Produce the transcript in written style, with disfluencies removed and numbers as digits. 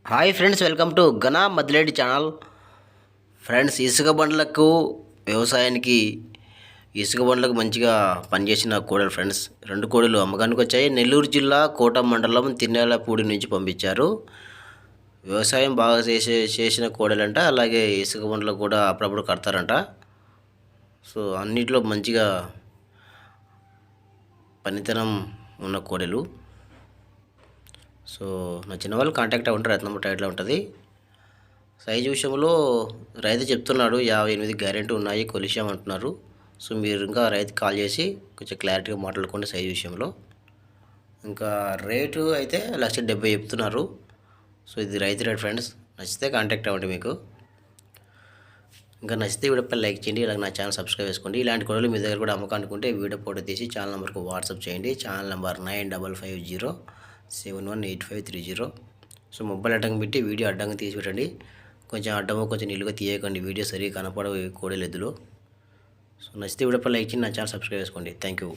Hi friends, welcome to Ghana Maddiledi channel. Friends, ఇసుక బండ్లకు వ్యవసాయానికి ఇసుక బండ్లకు మంచిగా పనిచేసిన కోడలు ఫ్రెండ్స్. 2 కోడలు అమ్మకానికి వచ్చాయి. నెల్లూరు జిల్లా కోట మండలం తిన్నేలపూడి నుంచి పంపించారు. వ్యవసాయం బాగా చేసిన కోడలంట. అలాగే ఇసుక బండ్లకు కూడా అప్పుడప్పుడు కడతారంట. సో అన్నిట్లో మంచిగా పనితనం ఉన్న కోడలు. సో నచ్చిన వాళ్ళు కాంటాక్ట్ అవ్వండి. రైతు నెంబర్ టైట్లో ఉంటుంది. సైజు విషయంలో రైతు చెప్తున్నాడు 58 గ్యారెంటీ ఉన్నాయి, కొలిసామంటున్నారు. సో మీరు ఇంకా రైతు కాల్ చేసి కొంచెం క్లారిటీగా మాట్లాడుకోండి సైజు విషయంలో. ఇంకా రేటు అయితే 1,70,000 చెప్తున్నారు. సో ఇది రైతు రేట్ ఫ్రెండ్స్. నచ్చితే కాంటాక్ట్ అవ్వండి. మీకు ఇంకా నచ్చితే వీడియోపై లైక్ చేయండి. ఇలాగ నా ఛానల్ సబ్స్క్రైబ్ చేసుకోండి. ఇలాంటి కొడలు మీ దగ్గర కూడా అమ్మకానుకుంటే వీడియో ఫోటో తీసి ఛానల్ నెంబర్కు వాట్సాప్ చేయండి. Channel number 9550718530. సో మొబైల్ అడ్డంగా పెట్టి వీడియో అడ్డంగా తీసి పెట్టండి. కొంచెం అడ్డమో కొంచెం నిలుగా తీయకండి. వీడియో సరిగ్గా కనపడవు కోడలు ఎద్దులో. సో నచ్చితే వీడియోపై లైక్ చేయండి. నా ఛానల్ సబ్స్క్రైబ్ చేసుకోండి. Thank you.